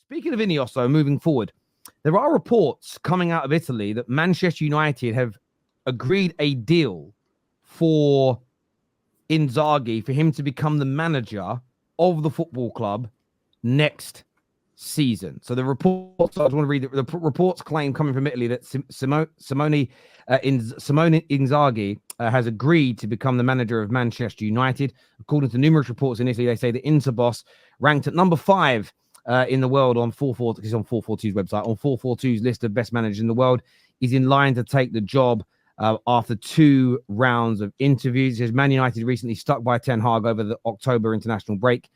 Speaking of Ineos, though, moving forward, there are reports coming out of Italy that Manchester United have agreed a deal for Inzaghi for him to become the manager of the football club next season. So the reports, I just want to read the reports claim coming from Italy that Simone Inzaghi has agreed to become the manager of Manchester United. According to numerous reports in Italy, they say the Inter boss, ranked at number 5 in the world on 442, he's on 442's website, on 442's list of best managers in the world, is in line to take the job after 2 rounds of interviews. He says Man United recently stuck by Ten Hag over the October international break,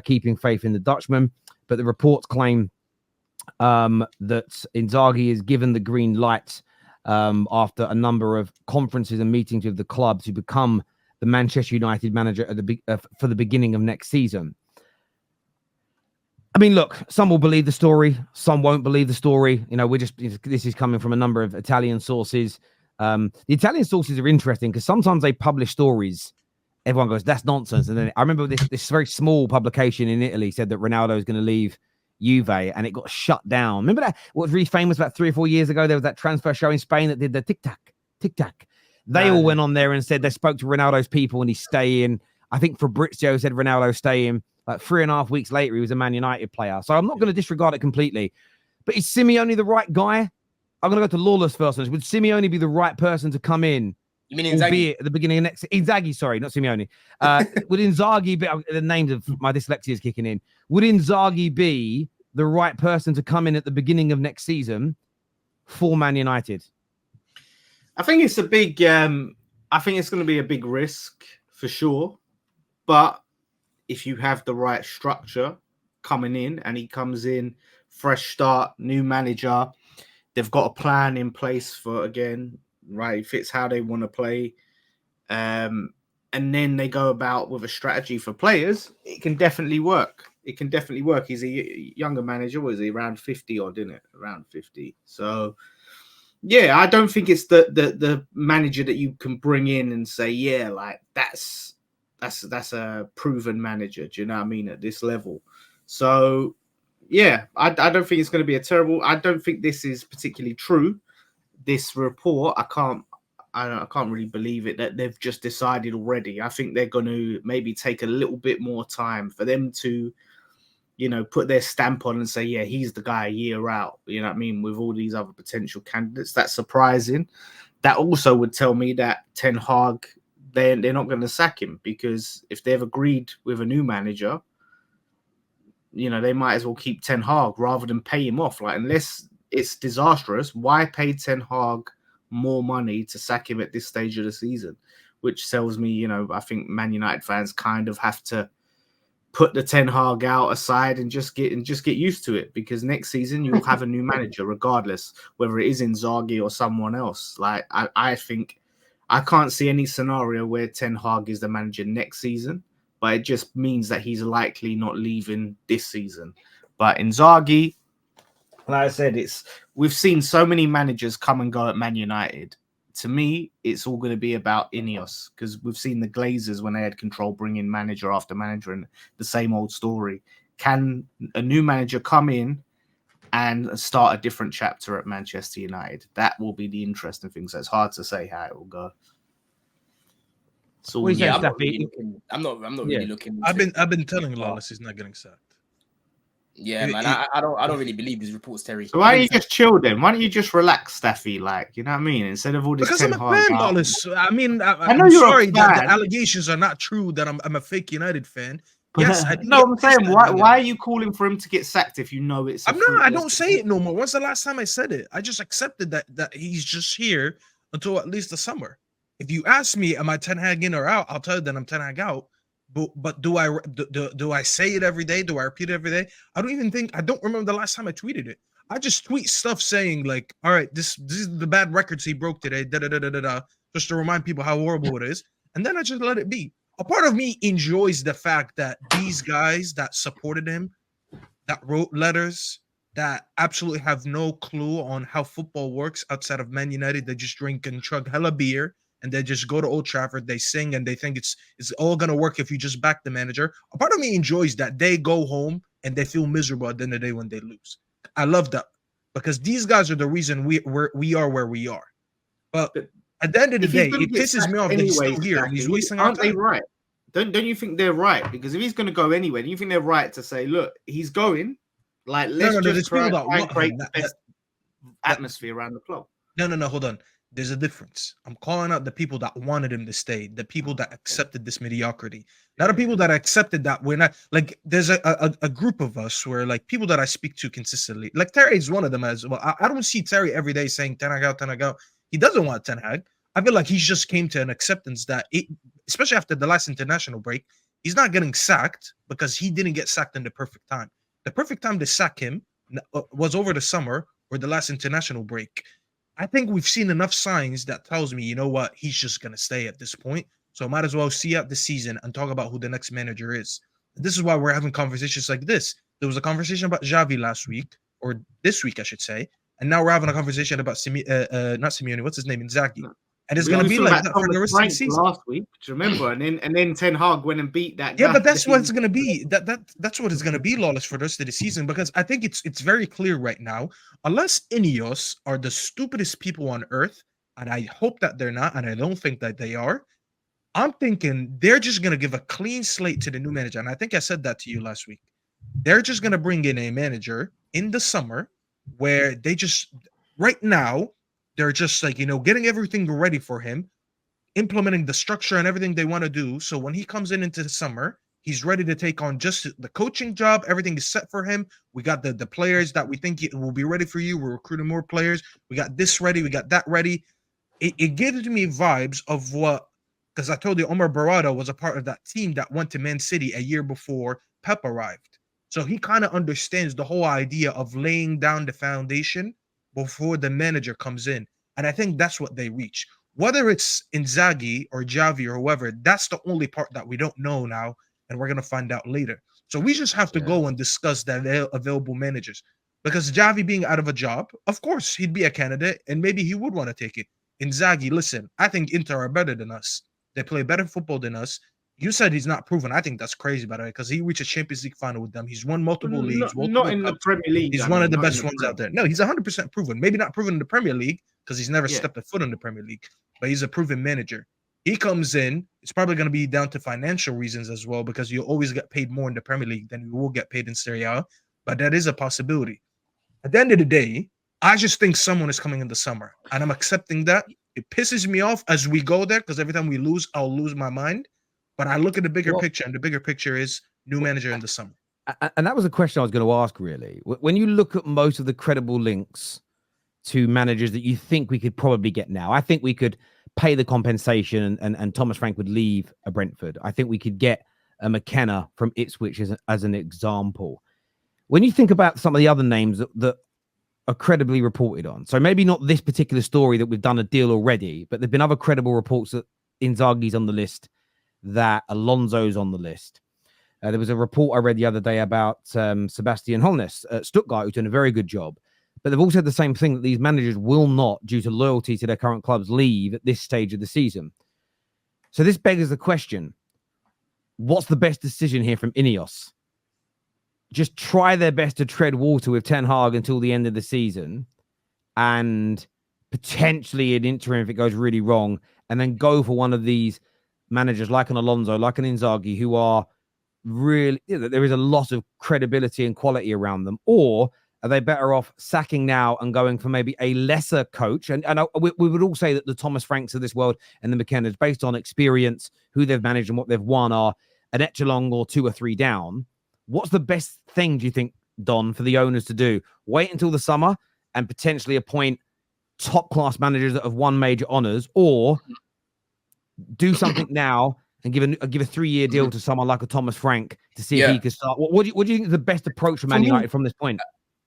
keeping faith in the Dutchman. But the reports claim that Inzaghi is given the green light after a number of conferences and meetings with the club to become the Manchester United manager at for the beginning of next season. I mean, look, some will believe the story, some won't believe the story. You know, this is coming from a number of Italian sources. The Italian sources are interesting because sometimes they publish stories. Everyone goes, that's nonsense. And then I remember this very small publication in Italy said that Ronaldo is going to leave Juve, and it got shut down. Remember that? What was really famous about 3 or 4 years ago? There was that transfer show in Spain that did the tic-tac. They all went on there and said they spoke to Ronaldo's people and he's staying. I think Fabrizio said Ronaldo's staying. Like 3.5 weeks later, he was a Man United player. So I'm not going to disregard it completely. But is Simeone the right guy? I'm going to go to Lawless first. Would Simeone be the right person to come in? You mean Inzaghi? Albeit at the beginning of next... Inzaghi, sorry, not Simeone. Would Inzaghi be... The names of my dyslexia is kicking in. Would Inzaghi be the right person to come in at the beginning of next season for Man United? I think it's a big... I think it's going to be a big risk for sure. But if you have the right structure coming in and he comes in, fresh start, new manager, they've got a plan in place for, again, right, it fits how they want to play. And then they go about with a strategy for players, it can definitely work. It can definitely work. He's a younger manager. Was he around 50 odd, isn't it? Around 50. So, yeah, I don't think it's the manager that you can bring in and say, yeah, like that's a proven manager. Do you know what I mean? At this level. So, yeah, I don't think it's going to be a terrible. I don't think this is particularly true. This report, I can't really believe it that they've just decided already. I think they're going to maybe take a little bit more time for them to, you know, put their stamp on and say, yeah, he's the guy a year out. You know what I mean? With all these other potential candidates, that's surprising. That also would tell me that Ten Hag, they're not going to sack him, because if they've agreed with a new manager, you know, they might as well keep Ten Hag rather than pay him off. Like, unless it's disastrous, why pay Ten Hag more money to sack him at this stage of the season? Which tells me, you know, I think Man United fans kind of have to put the Ten Hag out aside and just get used to it, because next season you'll have a new manager regardless, whether it is Inzaghi or someone else. Like, I think I can't see any scenario where Ten Hag is the manager next season, but it just means that he's likely not leaving this season. But Inzaghi, like I said, we've seen so many managers come and go at Man United. To me, it's all going to be about Ineos, because we've seen the Glazers, when they had control, bring in manager after manager, and the same old story. Can a new manager come in and start a different chapter at Manchester United? That will be the interesting thing. So it's hard to say how it will go. So yeah, I'm not really looking. I've been telling Lawless he's not getting sacked. Yeah, man. I don't really believe these reports, Terry. So why don't you just chill then? Why don't you just relax, Staffy? Like, you know what I mean? Instead of all this. Because I'm a fan, Lawless. I mean, I'm know you're sorry a that fan. the allegations are not true. That I'm a fake United fan. But, Yes, I'm saying, why are you calling for him to get sacked if you know it's? I don't say it no more. When's the last time I said it? I just accepted that he's just here until at least the summer. If you ask me, am I Ten Hag in or out? I'll tell you that I'm Ten Hag out. But do I say it every day? Do I repeat it every day? I don't remember the last time I tweeted it. I just tweet stuff saying like, all right, this is the bad records he broke today, just to remind people how horrible it is. And then I just let it be. A part of me enjoys the fact that these guys that supported him, that wrote letters, that absolutely have no clue on how football works outside of Man United, they just drink and chug hella beer, and they just go to Old Trafford, they sing, and they think it's all going to work if you just back the manager. A part of me enjoys that they go home and they feel miserable at the end of the day when they lose. I love that because these guys are the reason we are where we are. But at the end of the day, it pisses me off that he's still here and he's wasting our time. Aren't they right? Don't you think they're right? Because if he's going to go anywhere, do you think they're right to say, look, he's going? Like, let's just try and create the best atmosphere around the club. No, hold on. There's a difference. I'm calling out the people that wanted him to stay, the people that accepted this mediocrity, not the people that accepted that we're not. Like, there's a group of us where, like, people that I speak to consistently, like Terry is one of them as well. I don't see Terry every day saying Ten Hag out, Ten Hag out. He doesn't want Ten Hag. I feel like he's just came to an acceptance that, especially after the last international break, he's not getting sacked because he didn't get sacked in the perfect time. The perfect time to sack him was over the summer or the last international break. I think we've seen enough signs that tells me, you know what, he's just going to stay at this point. So I might as well see out the season and talk about who the next manager is. This is why we're having conversations like this. There was a conversation about Xavi last week, or this week, I should say. And now we're having a conversation about not Simeone, what's his name, Inzaghi. And it's going to be like that for the rest of the season. Last week, do you remember? And then Ten Hag went and beat that guy. Yeah, but that's what it's going to be. That's what it's going to be, Lawless, for the rest of the season. Because I think it's very clear right now. Unless Ineos are the stupidest people on earth, and I hope that they're not, and I don't think that they are, I'm thinking they're just going to give a clean slate to the new manager. And I think I said that to you last week. They're just going to bring in a manager in the summer where they just, right now, they're just like, getting everything ready for him, implementing the structure and everything they want to do. So when he comes into the summer, he's ready to take on just the coaching job. Everything is set for him. We got the players that we think will be ready for you. We're recruiting more players. We got this ready. We got that ready. It gives me vibes of what, because I told you Omar Barada was a part of that team that went to Man City a year before Pep arrived. So he kind of understands the whole idea of laying down the foundation before the manager comes in. And I think that's what they reach. Whether it's Inzaghi or Xavi or whoever, that's the only part that we don't know now, and we're going to find out later. So we just have to go and discuss the available managers. Because Xavi being out of a job, of course, he'd be a candidate, and maybe he would want to take it. Inzaghi, listen, I think Inter are better than us. They play better football than us. You said he's not proven. I think that's crazy, by the way, because he reached a Champions League final with them. He's won multiple leagues. Not in the Premier League. He's one of the best ones out there. No, he's 100% proven. Maybe not proven in the Premier League because he's never stepped a foot in the Premier League, but he's a proven manager. He comes in. It's probably going to be down to financial reasons as well because you always get paid more in the Premier League than you will get paid in Serie A, but that is a possibility. At the end of the day, I just think someone is coming in the summer, and I'm accepting that. It pisses me off as we go there because every time we lose, I'll lose my mind. But I look at the bigger picture, and the bigger picture is new manager in the summer. And that was a question I was going to ask, really. When you look at most of the credible links to managers that you think we could probably get now, I think we could pay the compensation and Thomas Frank would leave a Brentford. I think we could get a McKenna from Ipswich as an example. When you think about some of the other names that are credibly reported on, so maybe not this particular story that we've done a deal already, but there've been other credible reports that Inzaghi's on the list, that Alonso's on the list. There was a report I read the other day about Sebastian Hoeneß at Stuttgart, who's doing a very good job. But they've all said the same thing, that these managers will not, due to loyalty to their current clubs, leave at this stage of the season. So this begs the question, what's the best decision here from Ineos? Just try their best to tread water with Ten Hag until the end of the season and potentially an interim if it goes really wrong, and then go for one of these managers like an Alonso, like an Inzaghi, who are really, there is a lot of credibility and quality around them? Or are they better off sacking now and going for maybe a lesser coach? And we would all say that the Thomas Franks of this world and the McKennas, based on experience, who they've managed and what they've won, are an echelon or 2 or 3 down. What's the best thing, do you think, Don, for the owners to do? Wait until the summer and potentially appoint top-class managers that have won major honours, or do something now and give a 3-year deal to someone like a Thomas Frank to see if he can start? What do you think is the best approach for Man United from this point?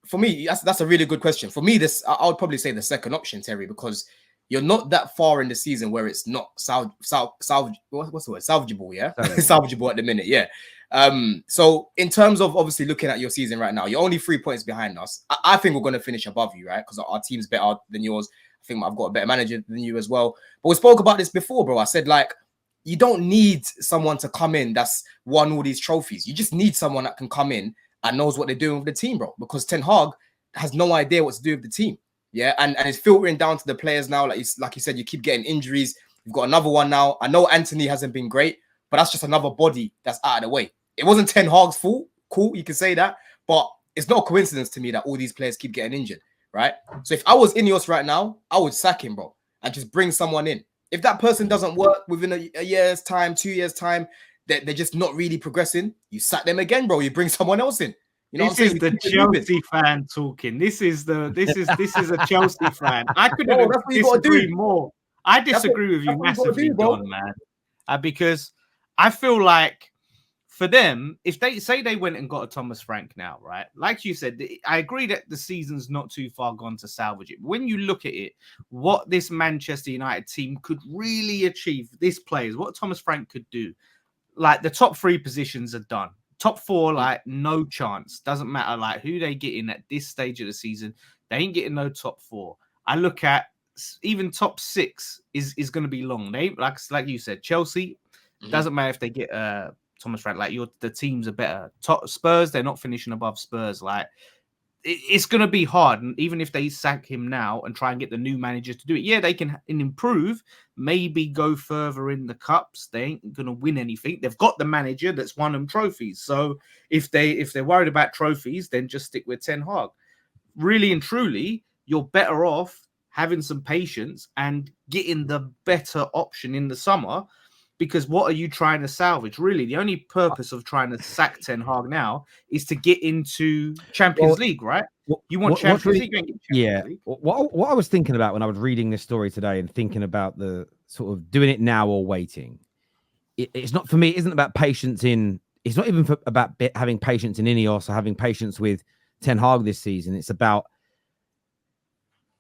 For me, that's a really good question. For me, I would probably say the second option, Terry, because you're not that far in the season where it's not what's the word? Salvageable, yeah? Salvageable at the minute, yeah. So in terms of obviously looking at your season right now, you're only 3 points behind us. I think we're going to finish above you, right? Because our team's better than yours. I think I've got a better manager than you as well. But we spoke about this before, bro. I said, like, you don't need someone to come in that's won all these trophies. You just need someone that can come in and knows what they're doing with the team, bro. Because Ten Hag has no idea what to do with the team. Yeah, and it's filtering down to the players now. Like you said, you keep getting injuries. You've got another one now. I know Anthony hasn't been great, but that's just another body that's out of the way. It wasn't Ten Hag's fault. Cool, you can say that, but it's not a coincidence to me that all these players keep getting injured, right? So if I was Ineos right now, I would sack him, bro, and just bring someone in. If that person doesn't work within a year's time, 2 years' time, they're just not really progressing, you sack them again, bro. You bring someone else in. You know this is the Chelsea fan talking. This is a Chelsea fan. I couldn't disagree more. I disagree with you massively, Don, man, because I feel like for them, if they say they went and got a Thomas Frank now, right? Like you said, I agree that the season's not too far gone to salvage it. But when you look at it, what this Manchester United team could really achieve, this players, what Thomas Frank could do, like the top 3 positions are done. Top 4, like no chance. Doesn't matter like who they get in at this stage of the season. They ain't getting no top 4. I look at even top 6 is going to be long. They like you said, Chelsea. Doesn't matter if they get Thomas Frank. Like the teams are better. Top Spurs, they're not finishing above Spurs. Like it's going to be hard. And even if they sack him now and try and get the new managers to do it, yeah, they can improve, maybe go further in the cups. They ain't going to win anything. They've got the manager that's won them trophies. So if they're worried about trophies, then just stick with Ten Hag. Really and truly, you're better off having some patience and getting the better option in the summer. Because what are you trying to salvage? Really, the only purpose of trying to sack Ten Hag now is to get into Champions League, right? You want Champions League? League? What I was thinking about when I was reading this story today and thinking about the sort of doing it now or waiting, it's not for me. It isn't about patience in. It's not even about having patience in Ineos or having patience with Ten Hag this season. It's about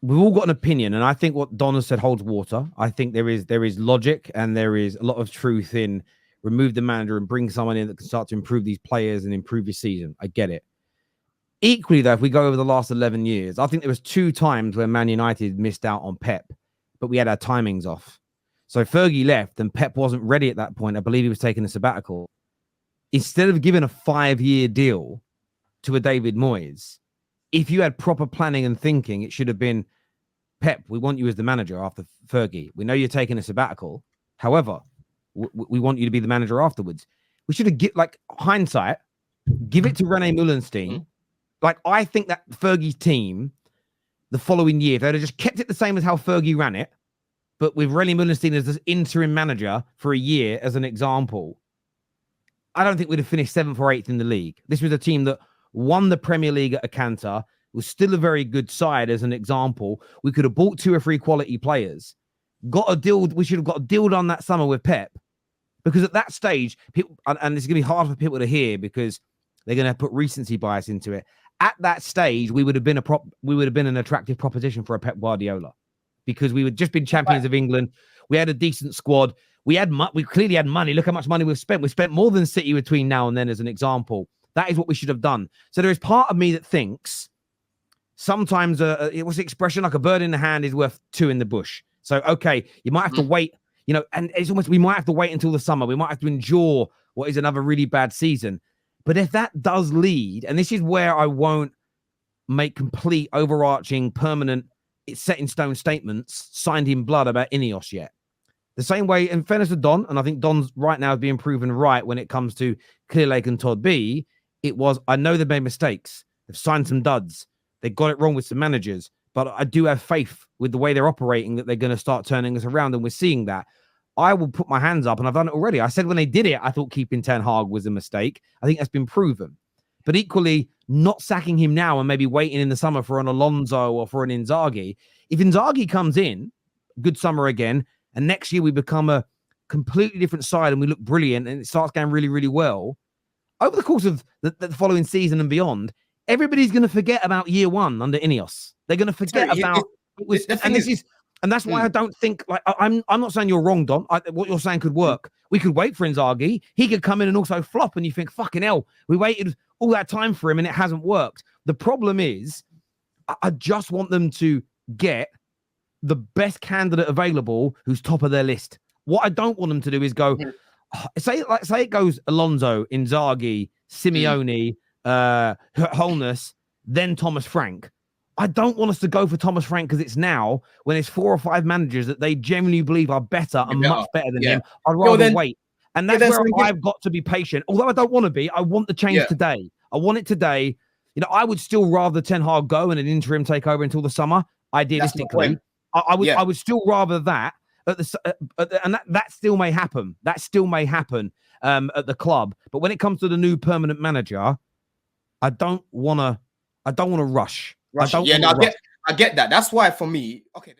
we've all got an opinion, and I think what Don has said holds water. I think there is logic and there is a lot of truth in remove the manager and bring someone in that can start to improve these players and improve your season. I get it. Equally, though, if we go over the last 11 years, I think there was 2 times where Man United missed out on Pep, but we had our timings off. So Fergie left and Pep wasn't ready at that point. I believe he was taking a sabbatical. Instead of giving a 5-year deal to a David Moyes, if you had proper planning and thinking, it should have been, Pep, we want you as the manager after Fergie. We know you're taking a sabbatical. However, we want you to be the manager afterwards. We should have, like, hindsight, give it to Rene Mullenstein. Like, I think that Fergie's team, the following year, if they'd have just kept it the same as how Fergie ran it, but with Rene Mullenstein as the interim manager for a year, as an example, I don't think we'd have finished 7th or 8th in the league. This was a team that won the Premier League at a canter, was still a very good side as an example. We could have bought 2 or 3 quality players, got a deal. We should have got a deal done that summer with Pep, because at that stage, people, and it's going to be hard for people to hear because they're going to put recency bias into it. At that stage, we would have been an attractive proposition for a Pep Guardiola, because we would just been champions of England. We had a decent squad. We clearly had money. Look how much money we've spent. We spent more than City between now and then, as an example. That is what we should have done. So there is part of me that thinks sometimes it was the expression, like a bird in the hand is worth 2 in the bush. So, okay, you might have to wait, and it's almost, we might have to wait until the summer. We might have to endure what is another really bad season. But if that does lead, and this is where I won't make complete overarching, permanent, set in stone statements signed in blood about Ineos yet. The same way, in fairness to Don, and I think Don's right now is being proven right when it comes to Clearlake and Todd B, it was, I know they've made mistakes. They've signed some duds. They got it wrong with some managers. But I do have faith with the way they're operating that they're going to start turning us around, and we're seeing that. I will put my hands up, and I've done it already. I said when they did it, I thought keeping Ten Hag was a mistake. I think that's been proven. But equally, not sacking him now and maybe waiting in the summer for an Alonso or for an Inzaghi. If Inzaghi comes in, good summer again, and next year we become a completely different side and we look brilliant and it starts going really, really well, over the course of the following season and beyond, everybody's going to forget about year 1 under Ineos. They're going to forget about it was, and that's why I don't think, like, I'm not saying you're wrong, Don. What you're saying could work. We could wait for Inzaghi. He could come in and also flop, and you think, fucking hell, we waited all that time for him and it hasn't worked. The problem is, I just want them to get the best candidate available who's top of their list. What I don't want them to do is go, say it goes Alonso, Inzaghi, Simeone, Holness, then Thomas Frank. I don't want us to go for Thomas Frank because it's now when it's 4 or 5 managers that they genuinely believe are better and much better than him. I'd rather wait. And that's where I've got to be patient. Although I don't want to be, I want the change today. I want it today. You know, I would still rather Ten Hag go and an interim take over until the summer. Idealistically, I would still rather that. And that still may happen. That still may happen at the club. But when it comes to the new permanent manager, I don't want to rush. I get that. That's why for me, okay.